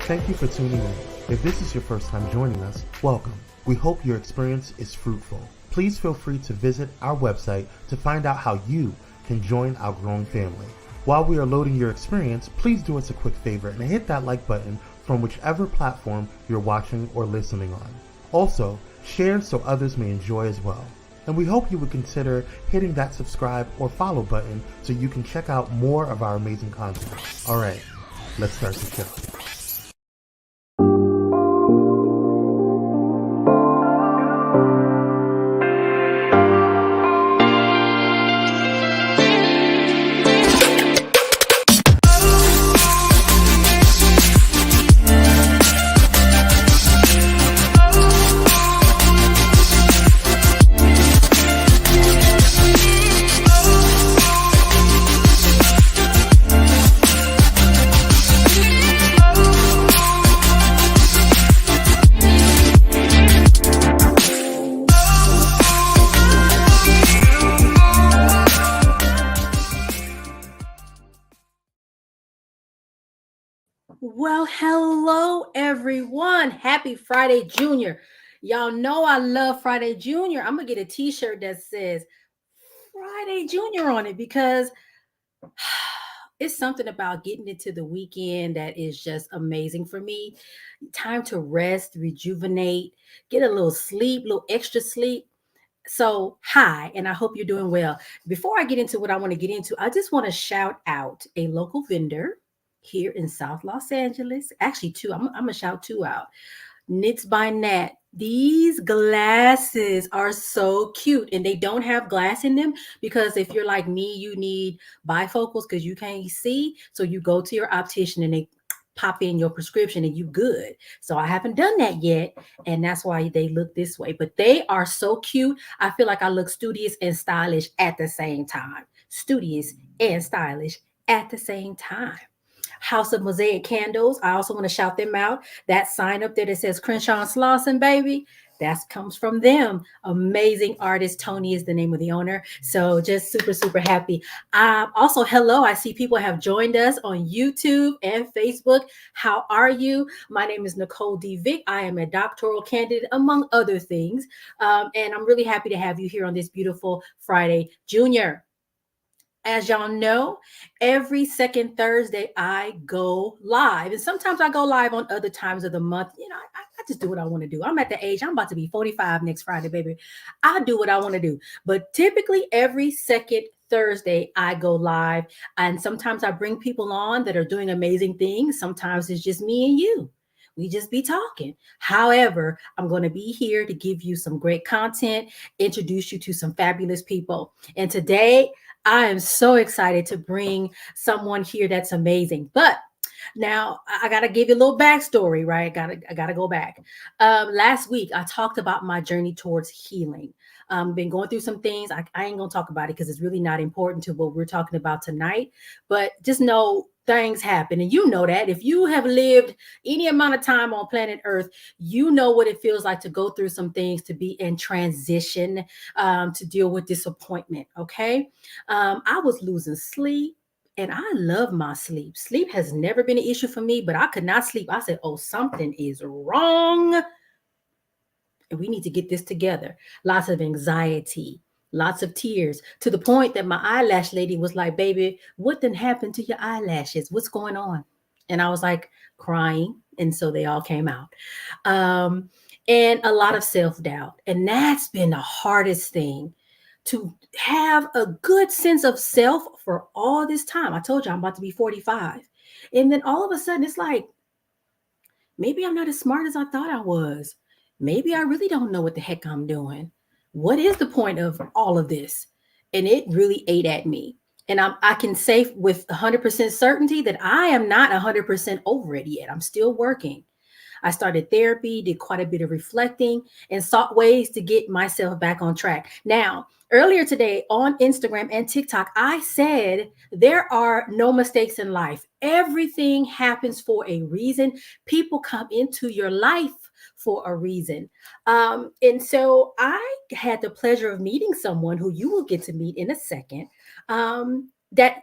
Thank you for tuning in. If this is your first time joining us, welcome. We hope your experience is fruitful. Please feel free to visit our website to find out how you can join our growing family. While we are loading your experience, please do us a quick favor and hit that like button from whichever platform you're watching or listening on. Also, share so others may enjoy as well. And we hope you would consider hitting that subscribe or follow button so you can check out more of our amazing content. All right, let's start the show. Well, hello, everyone. Happy Friday, Junior. Y'all know I love Friday, Junior. I'm going to get a t-shirt that says Friday, Junior on it because it's something about getting into the weekend that is just amazing for me. Time to rest, rejuvenate, get a little sleep, little extra sleep. So, hi, and I hope you're doing well. Before I get into what I want to get into, I just want to shout out a local vendor here in South Los Angeles. Actually, two. I'm going to shout two out. Knits by Nat. These glasses are so cute, and they don't have glass in them because if you're like me, you need bifocals because you can't see. So you go to your optician and they pop in your prescription and you good. So I haven't done that yet, and that's why they look this way. But they are so cute. I feel like I look studious and stylish at the same time. Studious and stylish at the same time. House of Mosaic Candles. I also want to shout them out. That sign up there that says Crenshaw and Slauson, baby, that comes from them. Amazing artist. Tony is the name of the owner. So just super, super happy. Also, hello. I see people have joined us on YouTube and Facebook. How are you? My name is Nicole Vick. I am a doctoral candidate, among other things. And I'm really happy to have you here on this beautiful Friday, Junior. As y'all know, every second Thursday, I go live. And sometimes I go live on other times of the month. You know, I just do what I want to do. I'm at the age, I'm about to be 45 next Friday, baby. I do what I want to do. But typically every second Thursday, I go live. And sometimes I bring people on that are doing amazing things. Sometimes it's just me and you. We just be talking. However, I'm going to be here to give you some great content, introduce you to some fabulous people. And today, I am so excited to bring someone here that's amazing. But now I got to give you a little backstory, right? I got to go back. Last week, I talked about my journey towards healing. Been going through some things. I ain't going to talk about it because it's really not important to what we're talking about tonight. But just know things happen. And you know that if you have lived any amount of time on planet Earth, you know what it feels like to go through some things, to be in transition, to deal with disappointment. Okay. I was losing sleep. And I love my sleep. Sleep has never been an issue for me, but I could not sleep. I said, oh, something is wrong. And we need to get this together. Lots of anxiety, lots of tears, to the point that my eyelash lady was like, baby, what done happened to your eyelashes? What's going on? And I was like crying. And so they all came out. And a lot of self-doubt. And that's been the hardest thing, to have a good sense of self for all this time. I told you I'm about to be 45. And then all of a sudden it's like, maybe I'm not as smart as I thought I was. Maybe I really don't know what the heck I'm doing. What is the point of all of this? And it really ate at me. And I can say with 100% certainty that I am not 100% over it yet. I'm still working. I started therapy, did quite a bit of reflecting, and sought ways to get myself back on track. Now, earlier today on Instagram and TikTok, I said there are no mistakes in life. Everything happens for a reason. People come into your life for a reason. And so I had the pleasure of meeting someone who you will get to meet in a second, that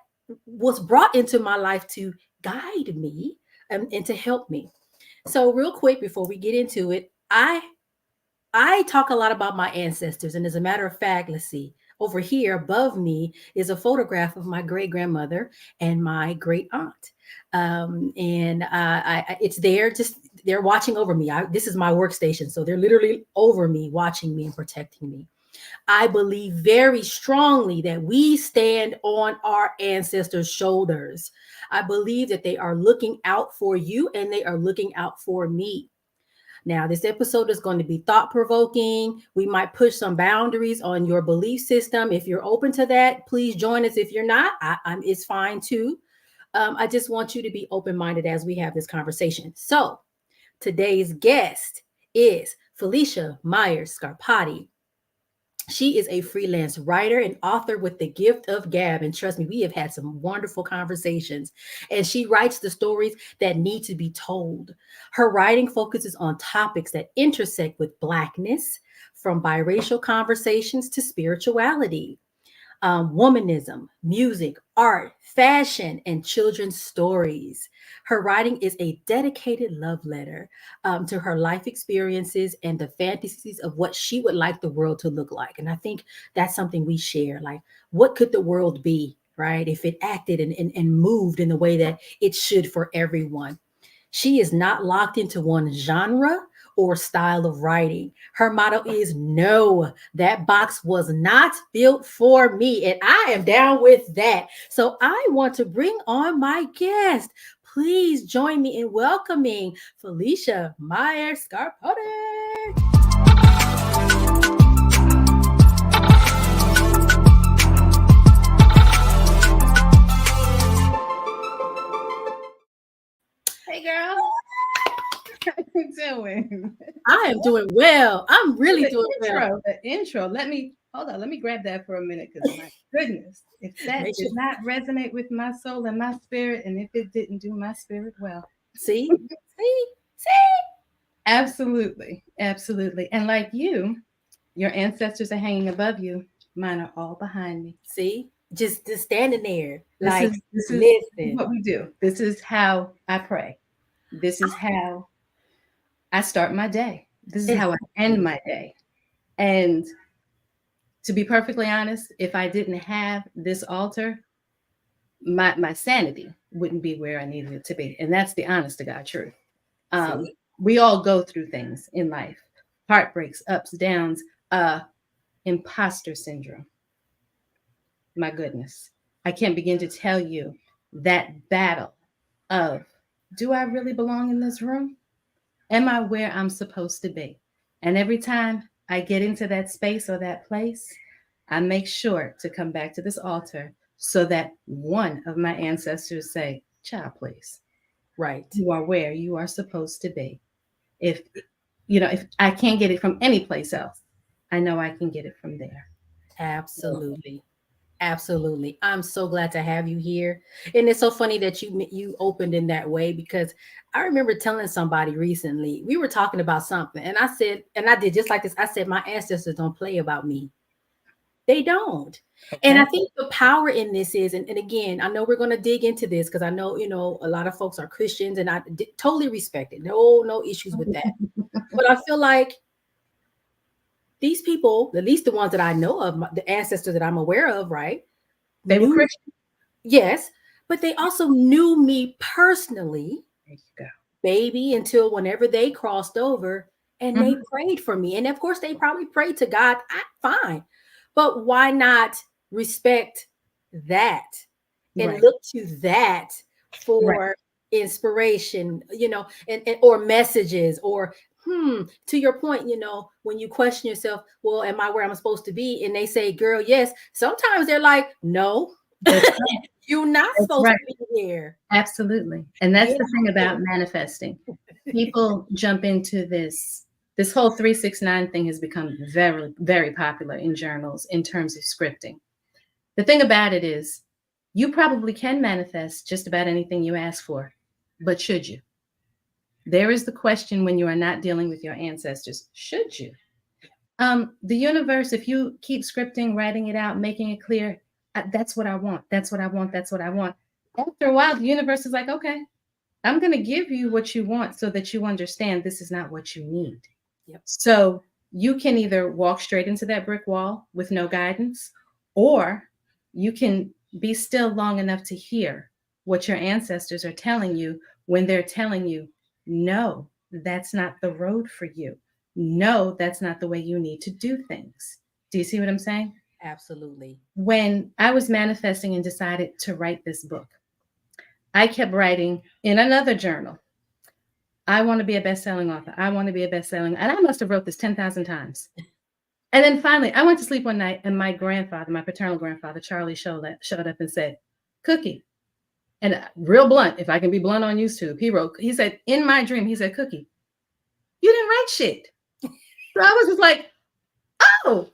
was brought into my life to guide me and to help me. So real quick before we get into it, I talk a lot about my ancestors, and as a matter of fact, let's see. Over here above me is a photograph of my great grandmother and my great aunt, and it's there. Just they're watching over me. This is my workstation, so they're literally over me, watching me and protecting me. I believe very strongly that we stand on our ancestors' shoulders. I believe that they are looking out for you and they are looking out for me. Now, this episode is going to be thought provoking. We might push some boundaries on your belief system. If you're open to that, please join us. If you're not, it's fine too. I just want you to be open minded as we have this conversation. So, today's guest is Felicia Myers Scarpati. She is a freelance writer and author with the gift of gab. And trust me, we have had some wonderful conversations. And she writes the stories that need to be told. Her writing focuses on topics that intersect with Blackness, from biracial conversations to spirituality, womanism, music, art, fashion, and children's stories. Her writing is a dedicated love letter to her life experiences and the fantasies of what she would like the world to look like. And I think that's something we share. Like, what could the world be, right, if it acted and moved in the way that it should for everyone? She is not locked into one genre or style of writing. Her motto is no, that box was not built for me. And I am down with that. So I want to bring on my guest. Please join me in welcoming Felicia Myers Scarpati. Hey girl, how you doing? I am doing well. I'm really doing well. The intro. Let me grab that for a minute because my goodness, if that did not resonate with my soul and my spirit, and if it didn't do my spirit well. See? Absolutely. And like you, your ancestors are hanging above you. Mine are all behind me. See? Just standing there. This is what we do. This is how I pray. This is how I start my day. This is how I end my day. And to be perfectly honest, if I didn't have this altar, my sanity wouldn't be where I needed it to be. And that's the honest to God truth. We all go through things in life, heartbreaks, ups, downs, imposter syndrome. My goodness, I can't begin to tell you that battle of, do I really belong in this room? Am I where I'm supposed to be? And every time I get into that space or that place, I make sure to come back to this altar so that one of my ancestors say, child, please. Right. You are where you are supposed to be. If I can't get it from any place else, I know I can get it from there. Absolutely. Absolutely. I'm so glad to have you here. And it's so funny that you opened in that way, because I remember telling somebody recently, we were talking about something, and I said, and I did just like this. I said, my ancestors don't play about me. They don't. Okay. And I think the power in this is, and again, I know we're going to dig into this because I know, a lot of folks are Christians, and I totally respect it. No issues with that. But I feel like these people, at least the ones that I know of, the ancestors that I'm aware of, right? They were Christian. Yes, but they also knew me personally, there you go, baby, until whenever they crossed over, and they prayed for me. And of course, they probably prayed to God. Fine. But why not respect that and look to that for inspiration, and or messages, or to your point, when you question yourself, well, am I where I'm supposed to be? And they say, girl, yes. Sometimes they're like, no, you're not supposed to be here. Absolutely. And that's the thing about manifesting. People jump into this whole 369 thing has become very, very popular in journals in terms of scripting. The thing about it is, you probably can manifest just about anything you ask for, but should you? There is the question when you are not dealing with your ancestors. Should you? The universe, if you keep scripting, writing it out, making it clear, that's what I want. That's what I want. That's what I want. After a while, the universe is like, okay, I'm going to give you what you want so that you understand this is not what you need. Yep. So you can either walk straight into that brick wall with no guidance, or you can be still long enough to hear what your ancestors are telling you when they're telling you, no, that's not the road for you. No, that's not the way you need to do things. Do you see what I'm saying? Absolutely. When I was manifesting and decided to write this book, I kept writing in another journal, I want to be a best-selling author. I want to be a best-selling, and I must have wrote this 10,000 times. And then finally, I went to sleep one night, and my grandfather, my paternal grandfather, Charlie, showed up and said, Cookie. And real blunt, if I can be blunt on YouTube, he said, in my dream, he said, Cookie, you didn't write shit. So I was just like, oh,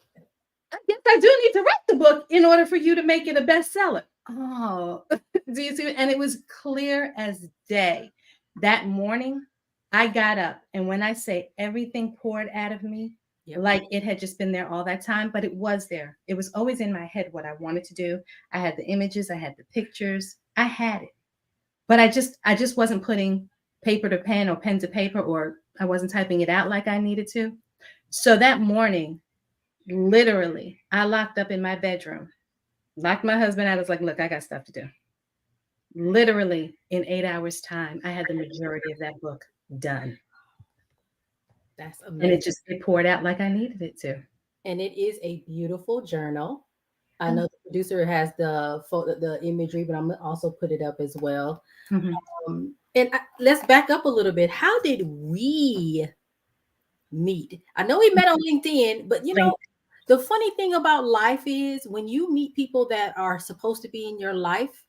I guess I do need to write the book in order for you to make it a bestseller. Oh, do you see? And it was clear as day. That morning, I got up, and when I say everything poured out of me, like it had just been there all that time, but it was there. It was always in my head what I wanted to do. I had the images, I had the pictures, I had it, but I just wasn't putting paper to pen or pen to paper, or I wasn't typing it out like I needed to. So that morning, literally, I locked up in my bedroom, locked my husband out. I was like, look, I got stuff to do. Literally in 8 hours time, I had the majority of that book done. That's amazing. And it poured out like I needed it to. And it is a beautiful journal. I know the producer has the imagery, but I'm gonna also put it up as well. Mm-hmm. Let's back up a little bit. How did we meet? I know we met on LinkedIn, but you know, the funny thing about life is when you meet people that are supposed to be in your life,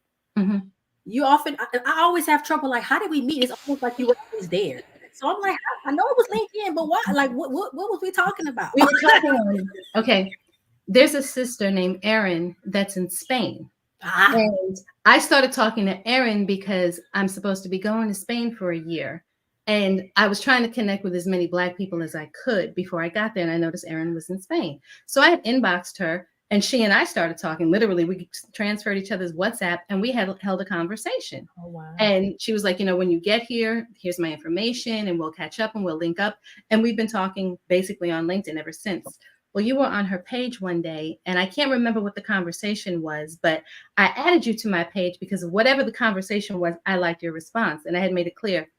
you often, I always have trouble. Like, how did we meet? It's almost like you were always there. So I'm like, I know it was LinkedIn, but why? Like, what was we talking about? We were talking. Okay, there's a sister named Erin that's in Spain. And I started talking to Erin because I'm supposed to be going to Spain for a year. And I was trying to connect with as many Black people as I could before I got there. And I noticed Erin was in Spain. So I had inboxed her, and she and I started talking. Literally, we transferred each other's WhatsApp, and we had held a conversation. Oh, wow. And she was like, you know, when you get here, here's my information, and we'll catch up and we'll link up. And we've been talking basically on LinkedIn ever since. Well, you were on her page one day, and I can't remember what the conversation was, but I added you to my page because of whatever the conversation was, I liked your response. And I had made it clear.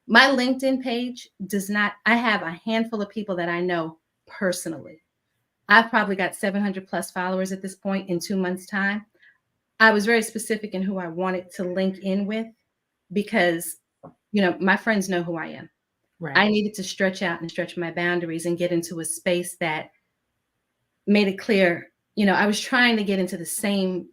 My LinkedIn page does not, I have a handful of people that I know personally. I've probably got 700 plus followers at this point in 2 months' time. I was very specific in who I wanted to link in with because, you know, my friends know who I am. Right. I needed to stretch out and stretch my boundaries and get into a space that made it clear, you know, I was trying to get into the same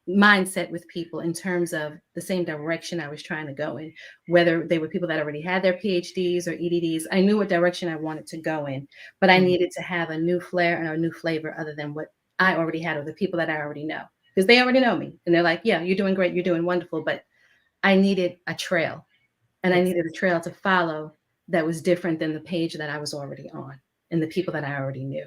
mindset with people in terms of the same direction I was trying to go in, whether they were people that already had their PhDs or EDDs. I knew what direction I wanted to go in, but I needed to have a new flair and a new flavor other than what I already had or the people that I already know, because they already know me and they're like, yeah, you're doing great. You're doing wonderful. But I needed a trail, and I needed a trail to follow that was different than the page that I was already on and the people that I already knew.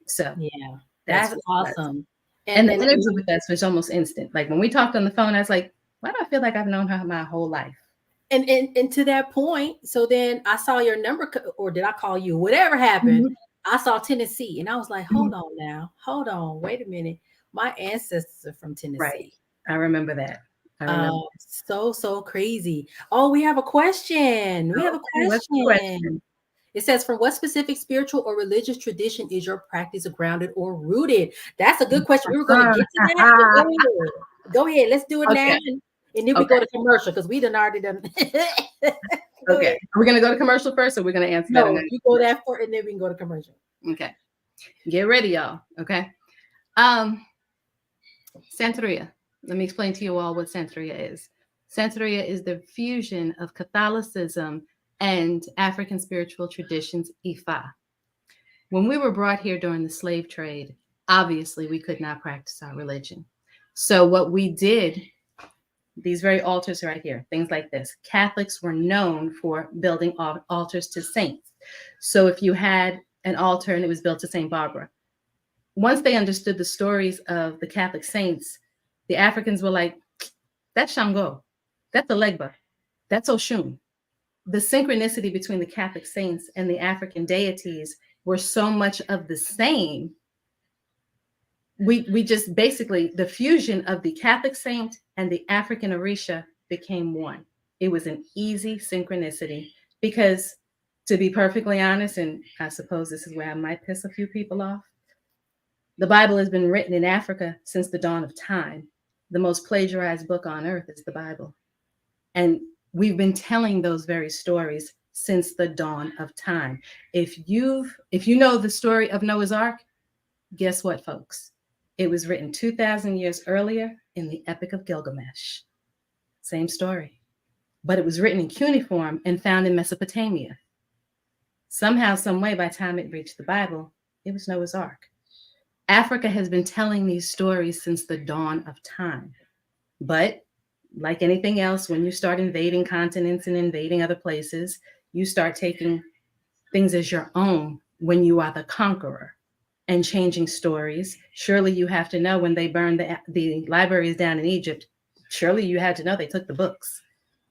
So yeah, that's awesome. And the energy with us was almost instant. Like when we talked on the phone, I was like, why do I feel like I've known her my whole life? And to that point, so then I saw your number, or did I call you? Whatever happened, I saw Tennessee, and I was like, hold on now, hold on, wait a minute. My ancestors are from Tennessee. Right. I remember that. So crazy. Oh, we have a question. We have a question. It says, from what specific spiritual or religious tradition is your practice grounded or rooted? That's a good question. We were going to get to that. Go ahead. Let's do it now. And then we go to commercial because we done already done. Okay. Are we going to go to commercial first, or we're going to answer that? No, you go that for, and then we can go to commercial. Okay. Get ready, y'all. Okay. Santeria. Let me explain to you all what Santeria is. Santeria is the fusion of Catholicism and African spiritual traditions, Ifa. When we were brought here during the slave trade, obviously we could not practice our religion. So what we did, these very altars right here, things like this, Catholics were known for building altars to saints. So if you had an altar and it was built to St. Barbara, once they understood the stories of the Catholic saints, the Africans were like, that's Shango. That's a Legba. That's Oshun. The synchronicity between the Catholic saints and the African deities were so much of the same. We just basically, the fusion of the Catholic saint and the African Orisha became one. It was an easy synchronicity because, to be perfectly honest, and I suppose this is where I might piss a few people off, the Bible has been written in Africa since the dawn of time. The most plagiarized book on earth is the Bible. And we've been telling those very stories since the dawn of time. If you know the story of Noah's Ark, guess what, folks? It was written 2,000 years earlier in the Epic of Gilgamesh. Same story. But it was written in cuneiform and found in Mesopotamia. Somehow, some way, by the time it reached the Bible, it was Noah's Ark. Africa has been telling these stories since the dawn of time. But like anything else, when you start invading continents and invading other places, you start taking things as your own when you are the conqueror and changing stories. Surely you have to know when they burned the libraries down in Egypt, surely you had to know they took the books.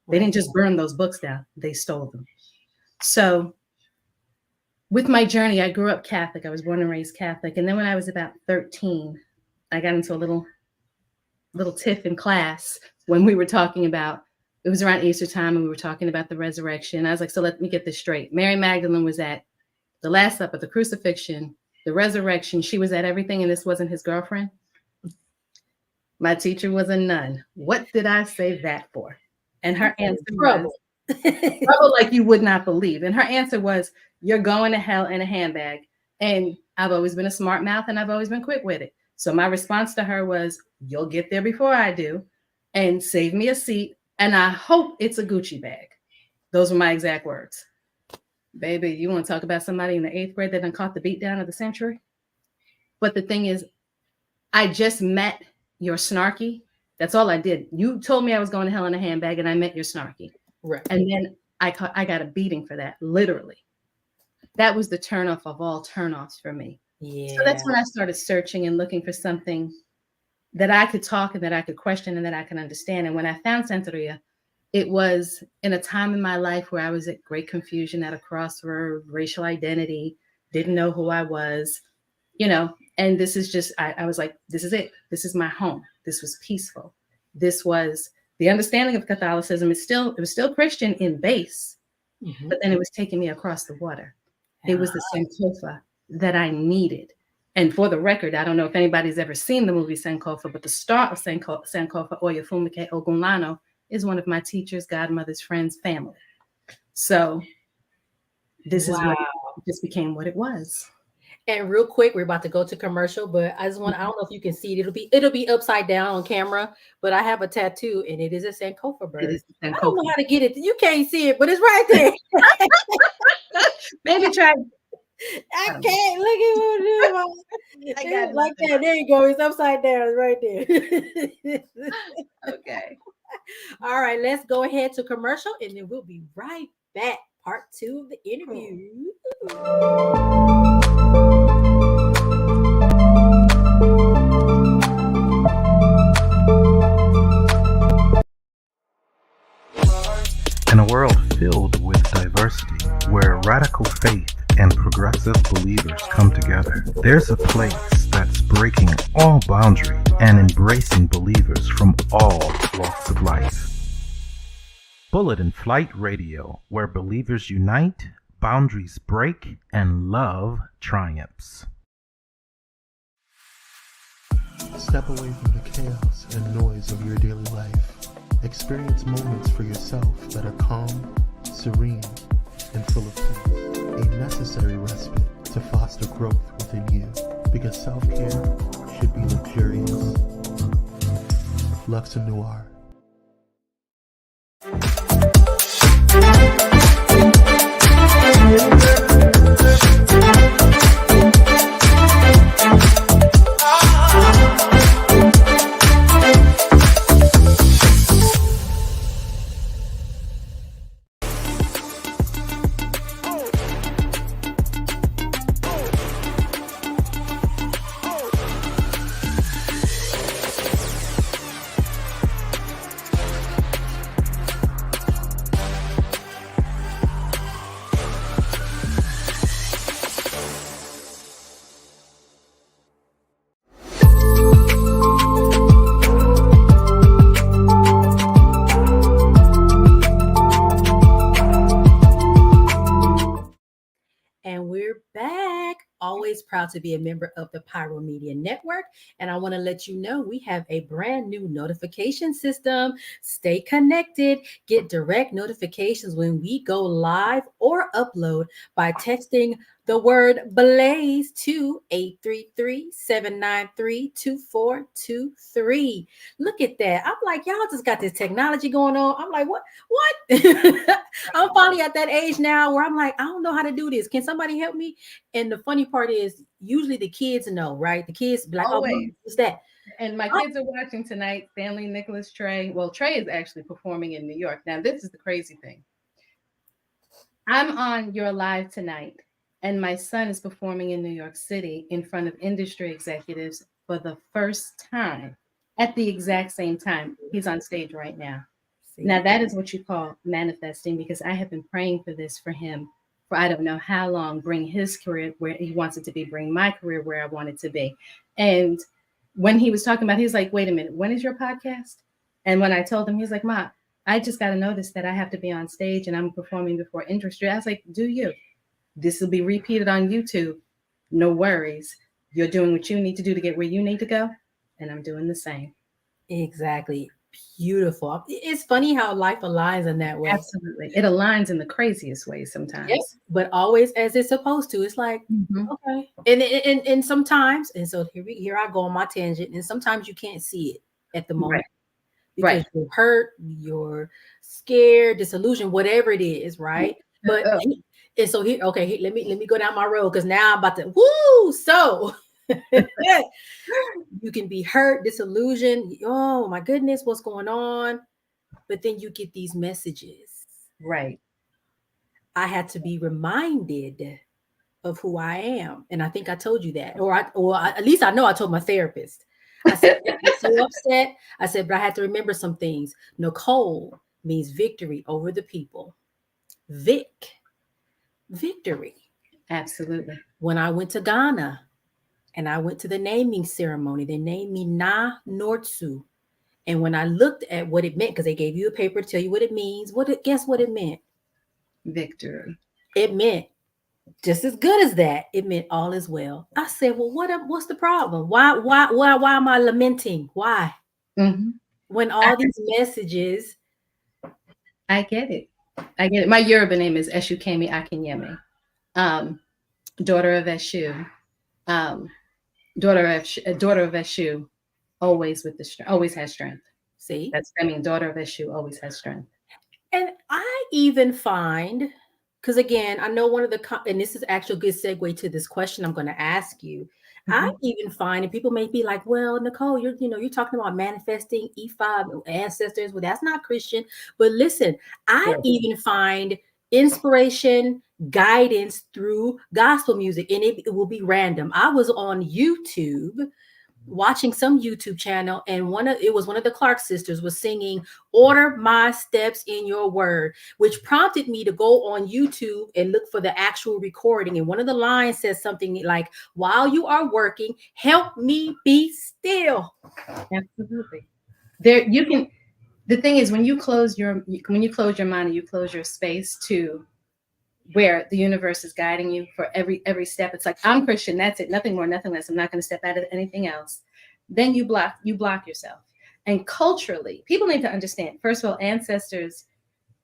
They didn't just burn those books down, they stole them. So with my journey, I grew up Catholic. I was born and raised Catholic. And then when I was about 13, I got into a little tiff in class when we were talking about, it was around Easter time, and we were talking about the resurrection. I was like, so let me get this straight. Mary Magdalene was at the Last Supper, the crucifixion, the resurrection. She was at everything, and this wasn't his girlfriend. My teacher was a nun. What did I say that for? And her answer was, trouble like you would not believe. And her answer was, you're going to hell in a handbag. And I've always been a smart mouth, and I've always been quick with it. So my response to her was, you'll get there before I do, and save me a seat. And I hope it's a Gucci bag. Those were my exact words. Baby, you want to talk about somebody in the 8th grade that done caught the beat down of the century? But the thing is, I just met your snarky. That's all I did. You told me I was going to hell in a handbag, and I met your snarky. Right. And then I got a beating for that, literally. That was the turnoff of all turnoffs for me. Yeah. So that's when I started searching and looking for something that I could talk and that I could question and that I could understand. And when I found Santeria, it was in a time in my life where I was at great confusion, at a crossroad, racial identity, didn't know who I was, and this is just, I was like, this is it. This is my home. This was peaceful. This was the understanding of Catholicism. It was still Christian in base, but then it was taking me across the water. It was the Sankofa that I needed. And for the record, I don't know if anybody's ever seen the movie Sankofa, but the star of Sankofa, Oyefumike Ogunlano, is one of my teachers, godmother's friends, family. So this is what it just became what it was. And real quick, we're about to go to commercial, but I don't know if you can see it. It'll be upside down on camera, but I have a tattoo and it is a Sankofa bird. I don't know how to get it. You can't see it, but it's right there. Maybe try. I can't. Look at what I got it like that. There you go. It's upside down. It's right there. Okay. All right. Let's go ahead to commercial, and then we'll be right back. Part 2 of the interview. In a world filled with diversity, where radical faith and progressive believers come together, there's a place that's breaking all boundaries and embracing believers from all walks of life. Bullet and Flight Radio, where believers unite, boundaries break, and love triumphs. Step away from the chaos and noise of your daily life. Experience moments for yourself that are calm, serene, and full of peace. A necessary respite to foster growth within you, because self-care should be luxurious. Luxor Noir. proud to be a member of the Pyro Media Network. And I want to let you know we have a brand new notification system. Stay connected. Get direct notifications when we go live or upload by texting the word Blaze to 833-793-2423. Look at that. I'm like, y'all just got this technology going on. I'm like, what? I'm finally at that age now where I'm like, I don't know how to do this. Can somebody help me? And the funny part is usually the kids know, right? The kids be like, always. Oh, what's that? And my kids are watching tonight. Stanley, Nicholas, Trey. Well, Trey is actually performing in New York. Now, this is the crazy thing. I'm on your live tonight, and my son is performing in New York City in front of industry executives for the first time at the exact same time. He's on stage right now. Now, that is what you call manifesting, because I have been praying for this for him for I don't know how long, bring his career where he wants it to be, bring my career where I want it to be. And when he was talking about, he's like, wait a minute, when is your podcast? And when I told him, he's like, Ma, I just got to notice that I have to be on stage and I'm performing before industry. I was like, do you? This will be repeated on YouTube. No worries. You're doing what you need to do to get where you need to go. And I'm doing the same. Exactly. Beautiful. It's funny how life aligns in that way. Absolutely. It aligns in the craziest ways sometimes. Yes, but always as it's supposed to. It's like, okay. And sometimes, and so here I go on my tangent, and sometimes you can't see it at the moment. Because you're hurt, you're scared, disillusioned, whatever it is, right? But and so here, okay, let me go down my road, because now I'm about to so you can be hurt, disillusioned. Oh my goodness, what's going on? But then you get these messages. Right. I had to be reminded of who I am. And I think I told you that, or at least I know I told my therapist. I said, I'm so upset. I said, but I had to remember some things. Nicole means victory over the people. Vick, victory. Absolutely. When I went to Ghana and I went to the naming ceremony, they named me Na Nortsu. And when I looked at what it meant, because they gave you a paper to tell you what it means, guess what it meant? Victory. It meant just as good as that. It meant all is well. I said, well, what's the problem? Why am I lamenting? Why? When all these messages. I get it. My Yoruba name is Eshukemi Akinyemi. Daughter of Eshu. Daughter of Eshu, always with the strength, always has strength. See? Daughter of Eshu always has strength. And I even find, because again, I know one of the, and this is actually a good segue to this question I'm going to ask you. I even find, and people may be like, well, Nicole, you're talking about manifesting E5 ancestors. Well, that's not Christian. But listen, I even find inspiration, guidance through gospel music, and it will be random. I was on YouTube watching some YouTube channel, and it was one of the Clark sisters was singing "Order My Steps in Your Word," which prompted me to go on YouTube and look for the actual recording. And one of the lines says something like, "While you are working, help me be still." Absolutely. The thing is, when you close your mind and you close your space to where the universe is guiding you for every step, it's like, I'm Christian, that's it, nothing more, nothing less, I'm not going to step out of anything else. Then you block yourself. And culturally, people need to understand, first of all, ancestors,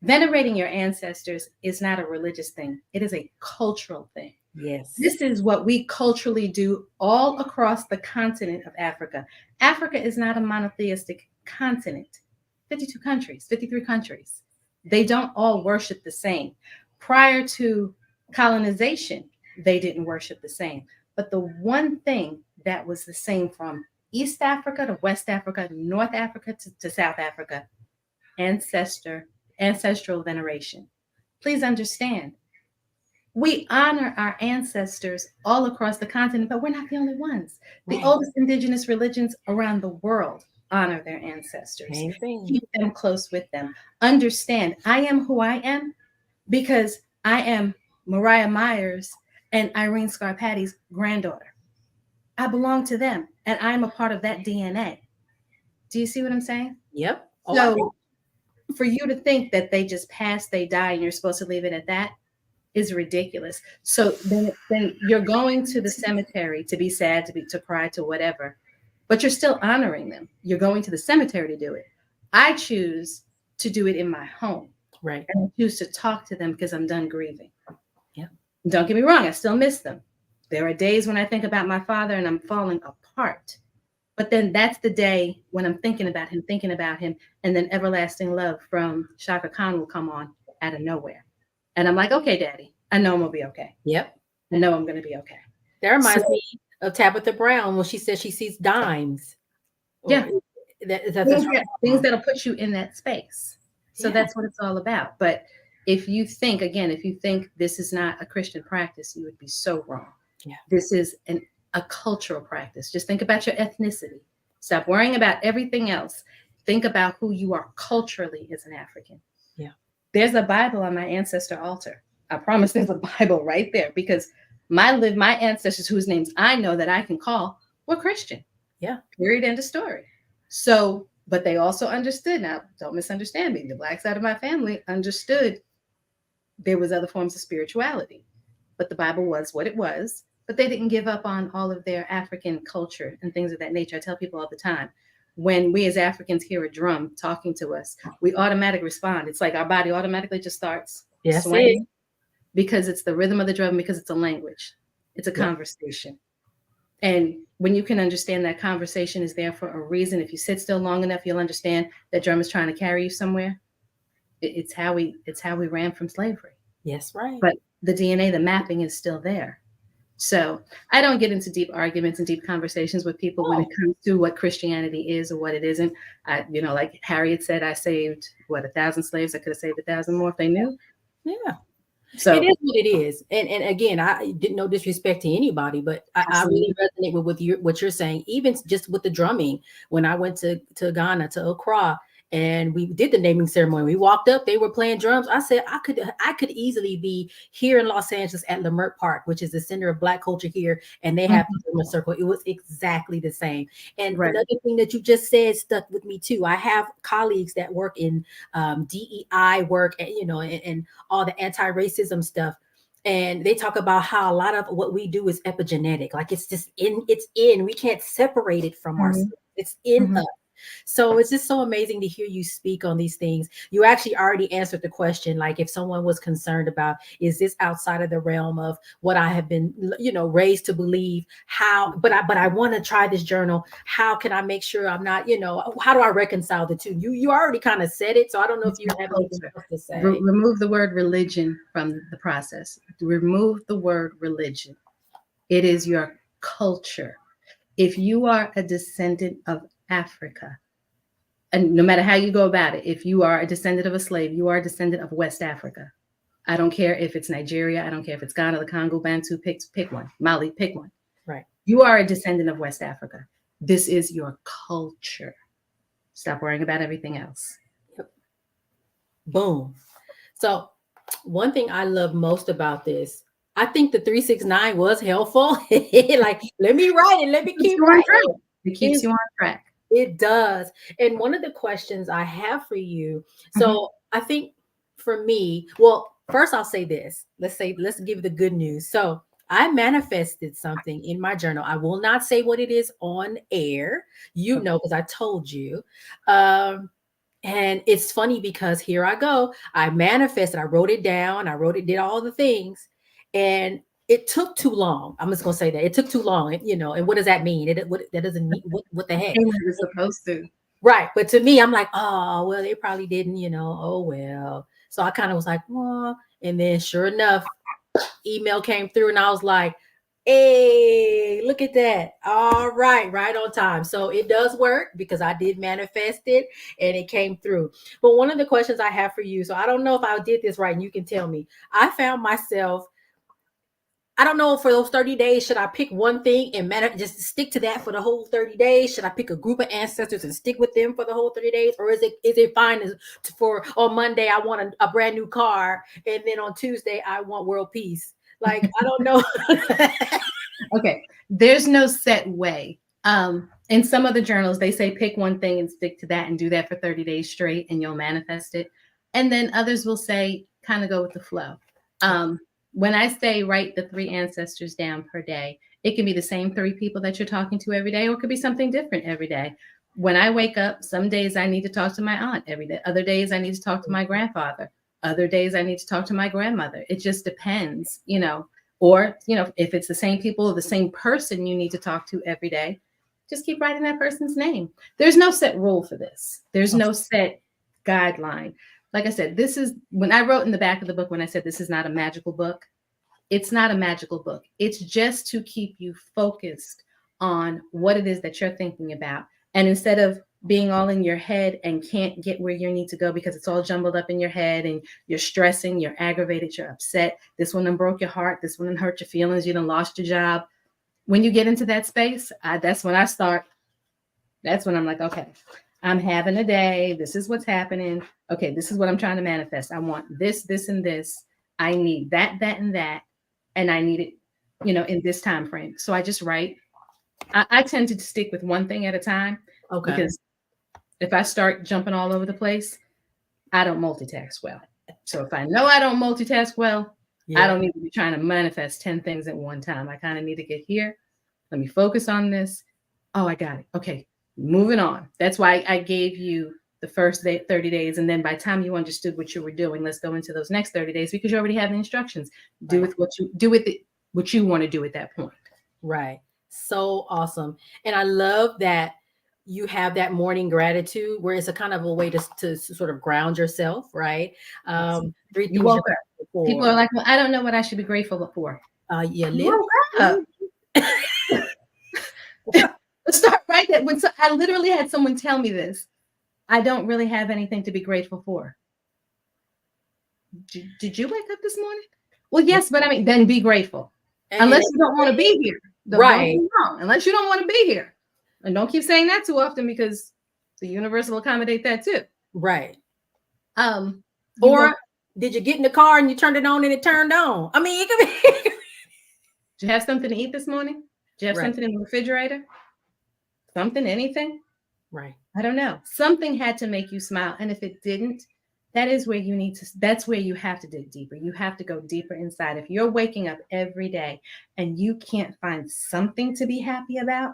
venerating your ancestors is not a religious thing. It is a cultural thing. Yes. This is what we culturally do all across the continent of Africa. Africa is not a monotheistic continent. 52 countries, 53 countries. They don't all worship the same. Prior to colonization, they didn't worship the same. But the one thing that was the same from East Africa to West Africa, North Africa to South Africa, ancestral veneration. Please understand, we honor our ancestors all across the continent, but we're not the only ones. The oldest indigenous religions around the world honor their ancestors. Keep them close with them. Understand, I am who I am because I am Mariah Myers and Irene Scarpati's granddaughter. I belong to them, and I'm a part of that DNA. Do you see what I'm saying? Yep. So for you to think that they just pass, they die, and you're supposed to leave it at that, is ridiculous. So then you're going to the cemetery to be sad, to cry, to whatever, but you're still honoring them. You're going to the cemetery to do it. I choose to do it in my home. Right. And I choose to talk to them because I'm done grieving. Yeah. Don't get me wrong, I still miss them. There are days when I think about my father and I'm falling apart. But then that's the day when I'm thinking about him, and then Everlasting Love from Shaka Khan will come on out of nowhere. And I'm like, okay, Daddy, I know I'm going to be okay. Yep. I know I'm going to be okay. That reminds me of Tabitha Brown when she says she sees dimes. Yeah. Things that'll put you in that space. So that's what it's all about. But if you think this is not a Christian practice, you would be so wrong. Yeah. This is a cultural practice. Just think about your ethnicity. Stop worrying about everything else. Think about who you are culturally as an African. Yeah. There's a Bible on my ancestor altar. I promise there's a Bible right there because my ancestors whose names I know that I can call were Christian. Yeah. Period. End of story. So, but they also understood. Now, don't misunderstand me. The Black side of my family understood there was other forms of spirituality, but the Bible was what it was. But they didn't give up on all of their African culture and things of that nature. I tell people all the time, when we as Africans hear a drum talking to us, we automatically respond. It's like our body automatically just starts swaying because it's the rhythm of the drum, because it's a language. It's a conversation. And when you can understand that conversation is there for a reason, if you sit still long enough, you'll understand that drum is trying to carry you somewhere. It's how we ran from slavery. Yes, right. But the DNA, the mapping is still there. So I don't get into deep arguments and deep conversations with people when it comes to what Christianity is or what it isn't. Like Harriet said, I saved 1,000 slaves. I could have saved 1,000 more if they knew. Yeah. So it is what it is. And again, I didn't no disrespect to anybody, but I really resonate with what you're saying, even just with the drumming. When I went to Ghana, to Accra, and we did the naming ceremony, we walked up, they were playing drums. I said, I could easily be here in Los Angeles at Leimert Park, which is the center of Black culture here, and they have the drum circle. It was exactly the same. And another thing that you just said stuck with me too. I have colleagues that work in DEI work, and all the anti-racism stuff. And they talk about how a lot of what we do is epigenetic. Like it's just we can't separate it from ourselves. It's in us. So it's just so amazing to hear you speak on these things. You actually already answered the question. Like if someone was concerned about, is this outside of the realm of what I have been, raised to believe? But I want to try this journal. How can I make sure I'm not, how do I reconcile the two? You already kind of said it. So I don't know if you have anything else to say. Remove the word religion from the process. Remove the word religion. It is your culture. If you are a descendant of Africa, and no matter how you go about it, if you are a descendant of a slave, you are a descendant of West Africa. I don't care if it's Nigeria, I don't care if it's Ghana, the Congo, Bantu, pick one. Mali, pick one. Right. You are a descendant of West Africa. This is your culture. Stop worrying about everything else. Yep. Boom. So one thing I love most about this, I think the 369 was helpful. Like, let me write it. Let me keep writing. It keeps you on track. It does. And one of the questions I have for you, so I think for me, well, first I'll say this. Let's give the good news. So I manifested something in my journal. I will not say what it is on air, because I told you. And it's funny because here I go. I manifested. I wrote it down. Did all the things. And it took too long. I'm just going to say that it took too long. And what does that mean? That doesn't mean what the heck? It's supposed to. Right. But to me, I'm like, oh, well, they probably didn't, oh, well. So I kind of was like, well, and then sure enough, email came through and I was like, hey, look at that. All right. Right on time. So it does work because I did manifest it and it came through. But one of the questions I have for you, so I don't know if I did this right and you can tell me, I found myself, I don't know, for those 30 days, should I pick one thing and just stick to that for the whole 30 days? Should I pick a group of ancestors and stick with them for the whole 30 days? Or is it fine for on Monday, I want a brand new car. And then on Tuesday, I want world peace. Like, I don't know. Okay. There's no set way. In some of the journals, they say pick one thing and stick to that and do that for 30 days straight and you'll manifest it. And then others will say kind of go with the flow. when I say write the 3 ancestors down per day, it can be the same 3 people that you're talking to every day, or it could be something different every day. When I wake up, some days I need to talk to my aunt every day. Other days I need to talk to my grandfather. Other days I need to talk to my grandmother. It just depends, you know, or, you know, if it's the same people or the same person you need to talk to every day, just keep writing that person's name. There's no set rule for this. There's no set guideline. Like I said, this is when I wrote in the back of the book, when I said this is not a magical book, it's not a magical book. It's just to keep you focused on what it is that you're thinking about. And instead of being all in your head and can't get where you need to go because it's all jumbled up in your head and you're stressing, you're aggravated, you're upset. This one done broke your heart. This one done hurt your feelings. You done lost your job. When you get into that space, that's when I start. That's when I'm like, okay, I'm having a day. This is what's happening. Okay, this is what I'm trying to manifest. I want this, this, and this. I need that, that, and that. And I need it, you know, in this time frame. So I just write. I tend to stick with one thing at a time. Okay. Because if I start jumping all over the place, I don't multitask well. So if I know I don't multitask well, I don't need to be trying to manifest 10 things at one time. I kind of need to get here. Let me focus on this. Oh, I got it. Okay, moving on. That's why I gave you the first 30 days. And then by the time you understood what you were doing, let's go into those next 30 days because you already have the instructions. Do with what you want to do at that point. Right. So awesome. And I love that you have that morning gratitude where it's a kind of a way to sort of ground yourself, right? 3 things you woke up. People are like, well, I don't know what I should be grateful for. You woke up. Let's start right there. I literally had someone tell me this. I don't really have anything to be grateful for. Did you wake up this morning? Well, yes, but I mean, then be grateful. Unless you don't want to be here. Right. Unless you don't want to be here. And don't keep saying that too often because the universe will accommodate that too. Right. Or did you get in the car and you turned it on and it turned on? I mean, it could be. Did you have something to eat this morning? Did you have something in the refrigerator? Something, anything? Right. I don't know. Something had to make you smile. And if it didn't, that is where that's where you have to dig deeper. You have to go deeper inside. If you're waking up every day and you can't find something to be happy about,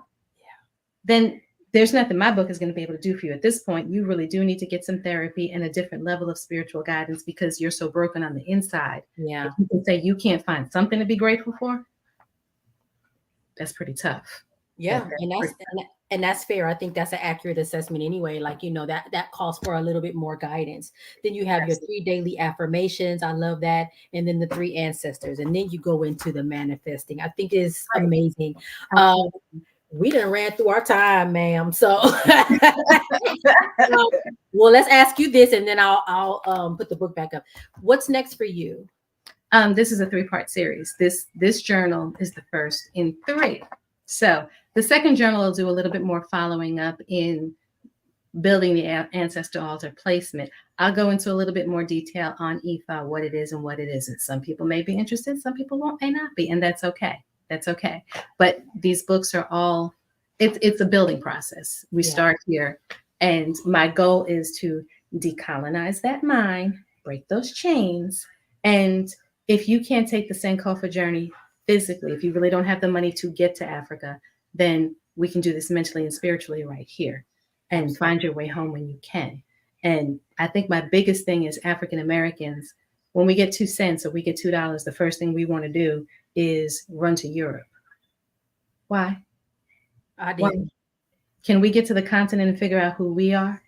then there's nothing my book is going to be able to do for you at this point. You really do need to get some therapy and a different level of spiritual guidance because you're so broken on the inside. Yeah. If you can say you can't find something to be grateful for, that's pretty tough. Yeah. And that's fair. I think that's an accurate assessment anyway. Like, you know, that calls for a little bit more guidance. Then you have your 3 daily affirmations. I love that. And then the 3 ancestors. And then you go into the manifesting. I think it's amazing. We done ran through our time, ma'am. So, well, let's ask you this, and then I'll put the book back up. What's next for you? This is a 3-part series. This journal is the first in 3. So the second journal will do a little bit more following up in building the ancestor altar placement. I'll go into a little bit more detail on Ifa, what it is and what it isn't. Some people may be interested, some people may not be, and that's okay. That's okay. But these books are all, it's a building process. We start here. And my goal is to decolonize that mind, break those chains. And if you can't take the Sankofa journey physically, if you really don't have the money to get to Africa, then we can do this mentally and spiritually right here and find your way home when you can. And I think my biggest thing is African Americans, when we get 2 cents or we get $2, the first thing we want to do is run to Europe. Why? Can we get to the continent and figure out who we are?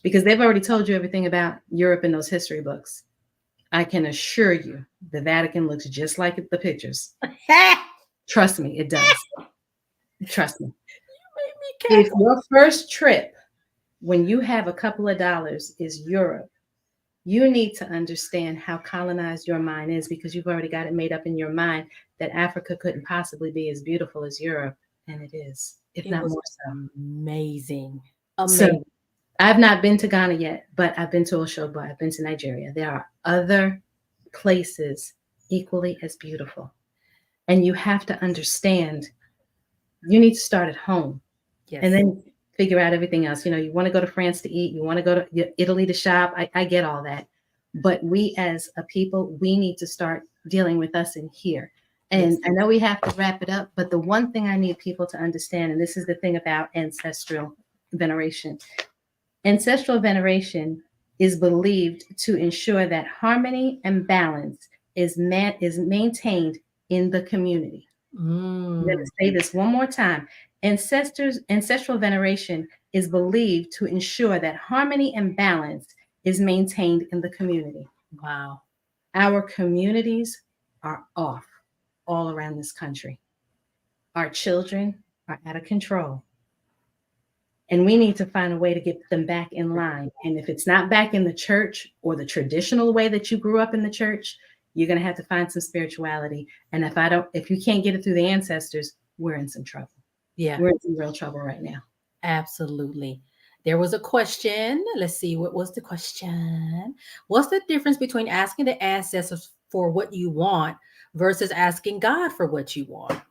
Because they've already told you everything about Europe in those history books. I can assure you the Vatican looks just like the pictures. Trust me, it does. Trust me. If your first trip, when you have a couple of dollars, is Europe, you need to understand how colonized your mind is because you've already got it made up in your mind that Africa couldn't possibly be as beautiful as Europe. And it is, if not more so. Amazing. So I've not been to Ghana yet, but I've been to Osogbo. I've been to Nigeria. There are other places equally as beautiful. And you have to understand, you need to start at home. Yes. And then figure out everything else. You know, you want to go to France to eat, you want to go to Italy to shop. I get all that. But we as a people, we need to start dealing with us in here. And I know we have to wrap it up, but the one thing I need people to understand, and this is the thing about ancestral veneration. Ancestral veneration is believed to ensure that harmony and balance is maintained in the community. I'm going to say this one more time. Ancestral veneration is believed to ensure that harmony and balance is maintained in the community. Wow. Our communities are off all around this country. Our children are out of control. And we need to find a way to get them back in line. And if it's not back in the church or the traditional way that you grew up in the church, you're going to have to find some spirituality. And if you can't get it through the ancestors, we're in some trouble. Yeah. We're in some real trouble right now. Absolutely. There was a question. Let's see. What was the question? What's the difference between asking the ancestors for what you want versus asking God for what you want?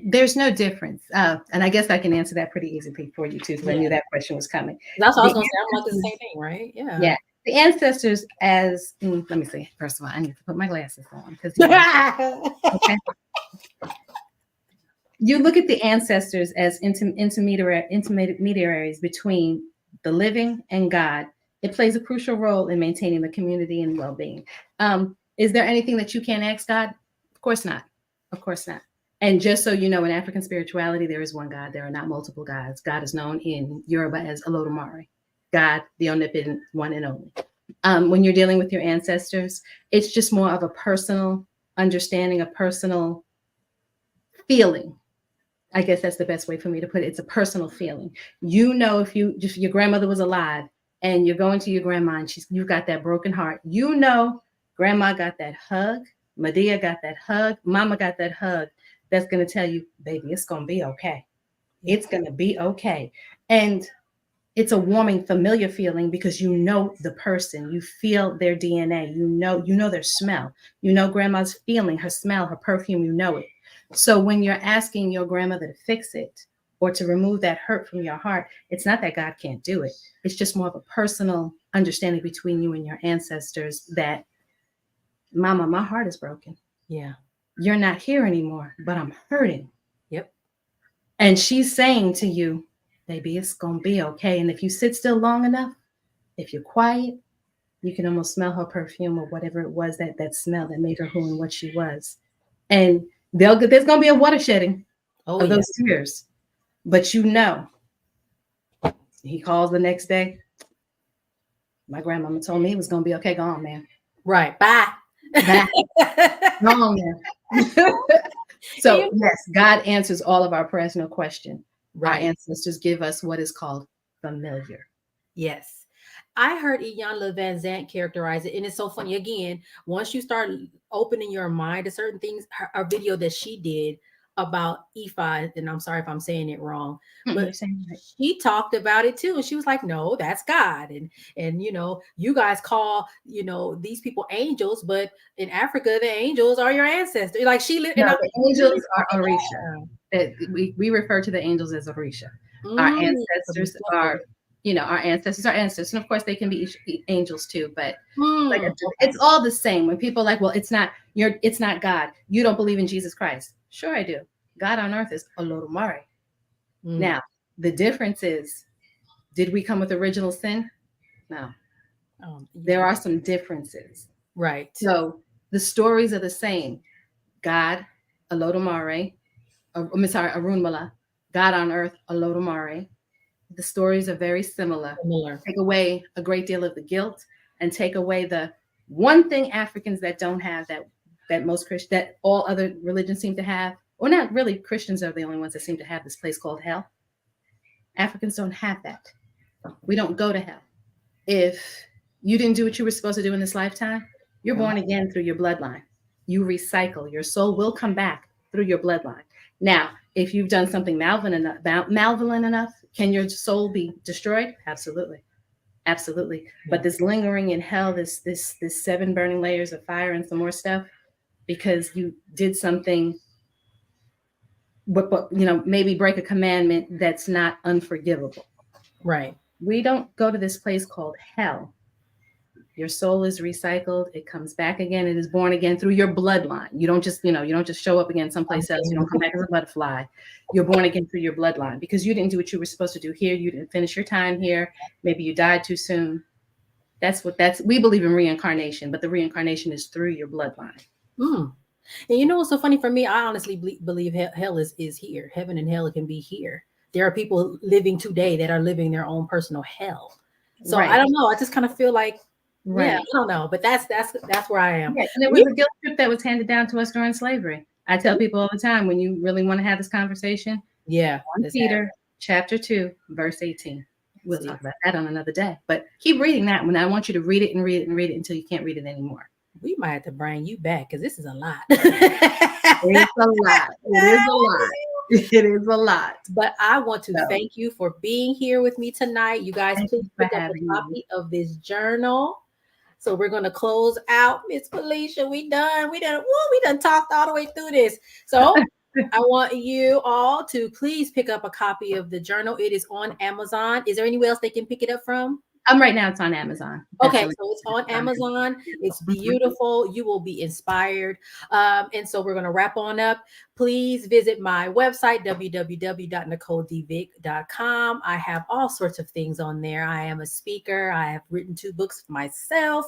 There's no difference. And I guess I can answer that pretty easily for you too, because I knew that question was coming. That's what I was going to say. I'm like the same thing, right? Yeah. Yeah. The ancestors let me see. First of all, I need to put my glasses on because okay. You look at the ancestors as intermediaries between the living and God. It plays a crucial role in maintaining the community and well-being. Is there anything that you can't ask God? Of course not. Of course not. And just so you know, in African spirituality, there is one God. There are not multiple gods. God is known in Yoruba as Olodumare, God, the omnipotent one and only. When you're dealing with your ancestors, it's just more of a personal understanding, a personal feeling. I guess that's the best way for me to put it. It's a personal feeling. You know, if your grandmother was alive and you're going to your grandma and you've got that broken heart, you know, grandma got that hug, Medea got that hug, mama got that hug. That's going to tell you, baby, it's going to be okay. It's going to be okay. And it's a warming, familiar feeling because you know the person, you feel their DNA, you know their smell, you know grandma's feeling, her smell, her perfume, you know it. So when you're asking your grandmother to fix it or to remove that hurt from your heart, it's not that God can't do it. It's just more of a personal understanding between you and your ancestors that, mama, my heart is broken. Yeah. You're not here anymore, but I'm hurting. Yep. And she's saying to you, baby, it's going to be okay. And if you sit still long enough, if you're quiet, you can almost smell her perfume or whatever it was, that smell that made her who and what she was. And there's going to be a watershedding of those tears. But you know, he calls the next day. My grandmama told me it was going to be okay. Go on, man. Right. Bye. Go on, man. So yes, God answers all of our prayers, no question. Right. Our ancestors give us what is called familiar. Yes. I heard Iyanla Vanzant characterize it, and it's so funny. Again, once you start opening your mind to certain things, a video that she did about Ifa, and I'm sorry if I'm saying it wrong, but she talked about it too, and she was like, "No, that's God," and you know, you guys call these people angels, but in Africa, the angels are your ancestors. Like the angels are Orisha. We refer to the angels as Orisha. Our ancestors are. Our ancestors are ancestors. And of course, they can be angels too, but it's all the same. When people are like, well, it's not God. You don't believe in Jesus Christ. Sure, I do. God on earth is Olodumare. Now, the difference is, did we come with original sin? No. There are some differences. Right. So the stories are the same. God, Olodumare, Arunmala, God on earth, Olodumare. The stories are very similar. Take away a great deal of the guilt and take away the one thing Africans that don't have that most Christians, that all other religions seem to have, or not really, Christians are the only ones that seem to have this place called hell. Africans don't have that. We don't go to hell. If you didn't do what you were supposed to do in this lifetime, you're born again through your bloodline. You recycle. Your soul will come back through your bloodline. Now, if you've done something malevolent enough, can your soul be destroyed? Absolutely. Absolutely. Yeah. But this lingering in hell, this 7 burning layers of fire and some more stuff, because you did something, but maybe break a commandment that's not unforgivable. Right. We don't go to this place called hell Your soul is recycled. It comes back again. It is born again through your bloodline. You don't just show up again someplace else. You don't come back as a butterfly. You're born again through your bloodline because you didn't do what you were supposed to do here. You didn't finish your time here. Maybe you died too soon. We believe in reincarnation, but the reincarnation is through your bloodline. And you know what's so funny for me? I honestly believe hell is here. Heaven and hell can be here. There are people living today that are living their own personal hell. So I don't know. I just kind of feel like, yeah, I don't know. But that's where I am. Yeah, and it was a guilt trip that was handed down to us during slavery. I tell people all the time, when you really want to have this conversation, 1 Peter chapter 2, verse 18. We'll talk about that on another day. But keep reading that one. I want you to read it and read it and read it until you can't read it anymore. We might have to bring you back because this is a lot. It's a lot. It is a lot. It is a lot. But I want to thank you for being here with me tonight. You guys, please pick up a copy of this journal. So we're going to close out. Miss Felicia, we done talked all the way through this. So I want you all to please pick up a copy of the journal. It is on Amazon. Is there anywhere else they can pick it up from? Right now it's on Amazon. Okay, so it's on Amazon. It's beautiful. You will be inspired. And so we're going to wrap on up. Please visit my website, www.nicoledvick.com. I have all sorts of things on there. I am a speaker. I have written 2 books myself.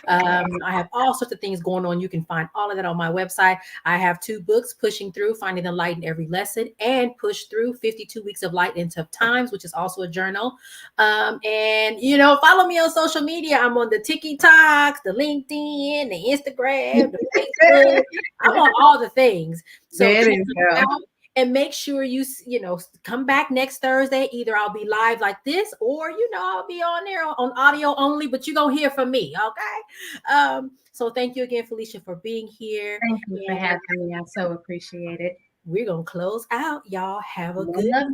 I have all sorts of things going on. You can find all of that on my website. I have 2 books, Pushing Through, Finding the Light in Every Lesson, and Push Through, 52 Weeks of Light in Tough Times, which is also a journal. And, follow me on social media. I'm on the TikToks, the LinkedIn, the Instagram, the Facebook. I'm on all the things. So and make sure you come back next Thursday. Either I'll be live like this, or I'll be on there on audio only, but you're gonna hear from me. Okay. So thank you again, Felicia, for being here. Thank you for having me. I so appreciate it. We're gonna close out. Y'all have a good night.